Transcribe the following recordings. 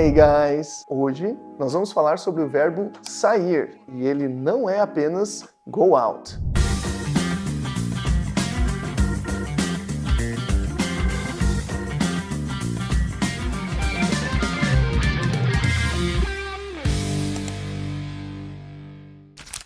Hey guys! Hoje nós vamos falar sobre o verbo sair e ele não é apenas go out.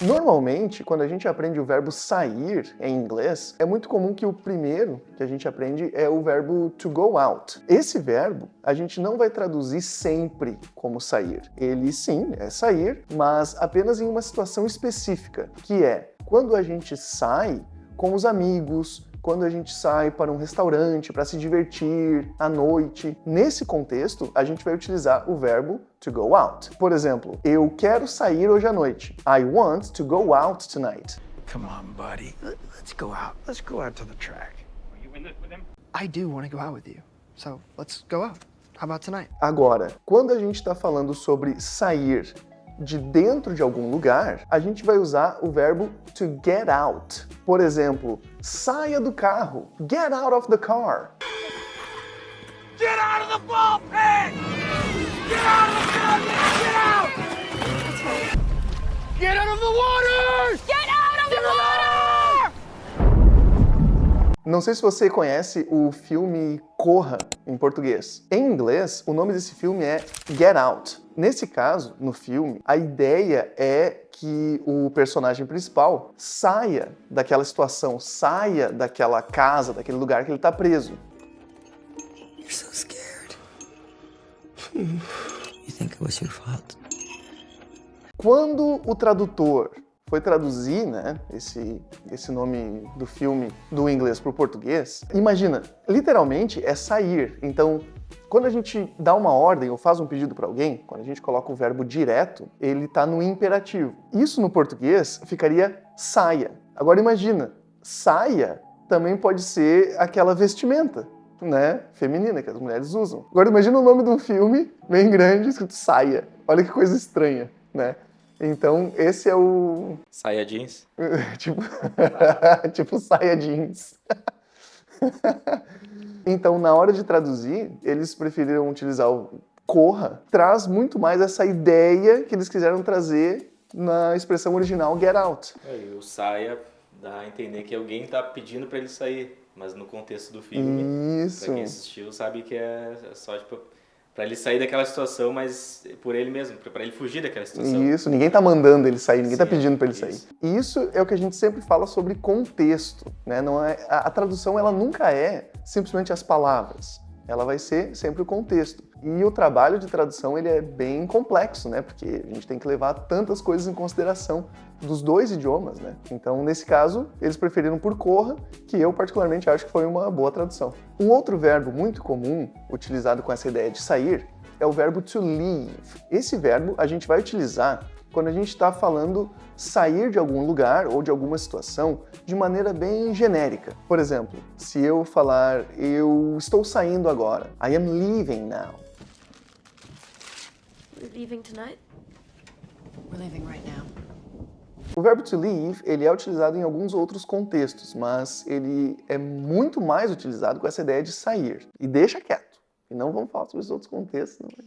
Normalmente, quando a gente aprende o verbo sair em inglês, é muito comum que o primeiro que a gente aprende é o verbo to go out. Esse verbo a gente não vai traduzir sempre como sair. Ele sim é sair, mas apenas em uma situação específica, que é quando a gente sai com os amigos, quando a gente sai para um restaurante para se divertir à noite. Nesse contexto, a gente vai utilizar o verbo to go out. Por exemplo, eu quero sair hoje à noite. I want to go out tonight. Come on, buddy. Let's go out. Let's go out to the track. Are you in this with him? I do want to go out with you. So, let's go out. How about tonight? Agora, quando a gente está falando sobre sair de dentro de algum lugar, a gente vai usar o verbo to get out. Por exemplo, saia do carro. Get out of the car. Get out of the bullpen! Get out of the bullpen! Get out! Get out of the water! Get out of the water! Não sei se você conhece o filme Corra, em português. Em inglês, o nome desse filme é Get Out. Nesse caso, no filme, a ideia é que o personagem principal saia daquela situação, saia daquela casa, daquele lugar que ele está preso. You're so scared. You think it was your fault? Quando o tradutor foi traduzir, né, esse nome do filme do inglês para o português, imagina, literalmente é sair. Então, quando a gente dá uma ordem ou faz um pedido para alguém, quando a gente coloca o verbo direto, ele está no imperativo. Isso no português ficaria saia. Agora imagina, saia também pode ser aquela vestimenta, né, feminina que as mulheres usam. Agora imagina o nome de um filme bem grande escrito saia. Olha que coisa estranha, né? Então, esse é o... Saia jeans? tipo saia jeans. Então, na hora de traduzir, eles preferiram utilizar o corra. Traz muito mais essa ideia que eles quiseram trazer na expressão original get out. E o saia dá a entender que alguém tá pedindo pra ele sair, mas no contexto do filme, Isso. pra quem assistiu, sabe que é só tipo... Pra ele sair daquela situação, mas por ele mesmo, pra ele fugir daquela situação. Isso, ninguém tá mandando ele sair, ninguém tá Sim, pedindo pra ele sair. isso. E isso é o que a gente sempre fala sobre contexto, né? Não é, a tradução, ela nunca é simplesmente as palavras. Ela vai ser sempre o contexto. E o trabalho de tradução, ele é bem complexo, né? Porque a gente tem que levar tantas coisas em consideração dos dois idiomas, né? Então, nesse caso, eles preferiram por corra, que eu particularmente acho que foi uma boa tradução. Um outro verbo muito comum, utilizado com essa ideia de sair, é o verbo to leave. Esse verbo a gente vai utilizar quando a gente está falando sair de algum lugar ou de alguma situação de maneira bem genérica. Por exemplo, se eu falar, eu estou saindo agora, I am leaving now. We're leaving tonight? We're leaving right now. O verbo to leave, ele é utilizado em alguns outros contextos, mas ele é muito mais utilizado com essa ideia de sair. E deixa quieto. E não vamos falar sobre os outros contextos. Não.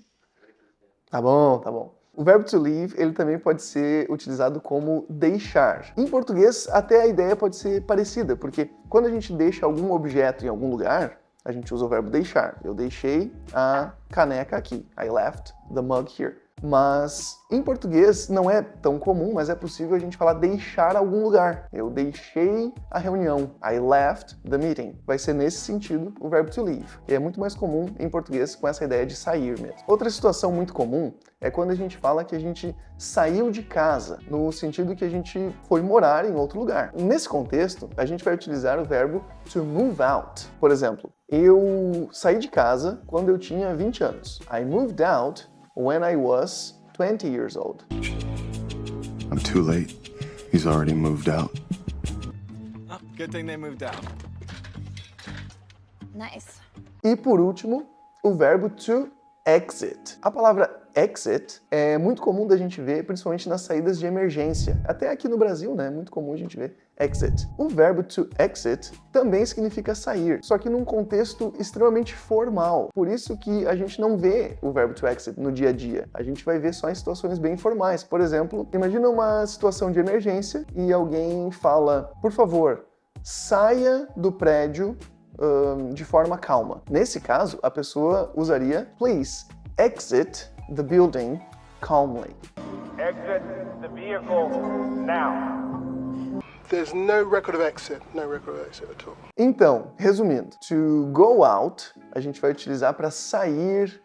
Tá bom, tá bom. O verbo to leave, ele também pode ser utilizado como deixar. Em português, até a ideia pode ser parecida, porque quando a gente deixa algum objeto em algum lugar, a gente usa o verbo deixar. Eu deixei a caneca aqui. I left the mug here. Mas em português não é tão comum, mas é possível a gente falar deixar algum lugar. Eu deixei a reunião. I left the meeting. Vai ser nesse sentido o verbo to leave. E é muito mais comum em português com essa ideia de sair mesmo. Outra situação muito comum é quando a gente fala que a gente saiu de casa, no sentido que a gente foi morar em outro lugar. Nesse contexto, a gente vai utilizar o verbo to move out. Por exemplo, eu saí de casa quando eu tinha 20 anos. I moved out when I was 20 years old. I'm too late. He's already moved out. Oh, good thing they moved out. Nice. E por último, o verbo to exit. A palavra exit é muito comum da gente ver, principalmente nas saídas de emergência. Até aqui no Brasil, né? É muito comum a gente ver exit. O verbo to exit também significa sair, só que num contexto extremamente formal. Por isso que a gente não vê o verbo to exit no dia a dia. A gente vai ver só em situações bem formais. Por exemplo, imagina uma situação de emergência e alguém fala, por favor, saia do prédio de forma calma. Nesse caso, a pessoa usaria please exit the building calmly. Exit the vehicle now. There's no record of exit at all. Então, resumindo, to go out a gente vai utilizar para sair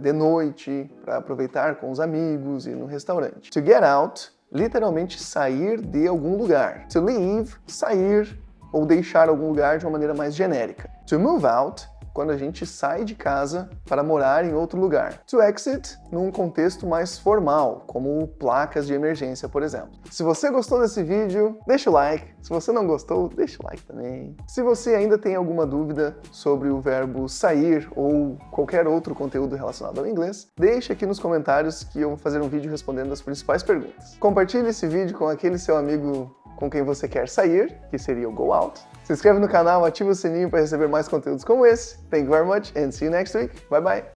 de noite, para aproveitar com os amigos e no restaurante. To get out, literalmente sair de algum lugar. To leave, sair ou deixar algum lugar de uma maneira mais genérica. To move out, quando a gente sai de casa para morar em outro lugar. To exit, num contexto mais formal, como placas de emergência, por exemplo. Se você gostou desse vídeo, deixa o like. Se você não gostou, deixa o like também. Se você ainda tem alguma dúvida sobre o verbo sair ou qualquer outro conteúdo relacionado ao inglês, deixa aqui nos comentários que eu vou fazer um vídeo respondendo as principais perguntas. Compartilhe esse vídeo com aquele seu amigo com quem você quer sair, que seria o go out. Se inscreve no canal, ativa o sininho para receber mais conteúdos como esse. Thank you very much and see you next week. Bye bye!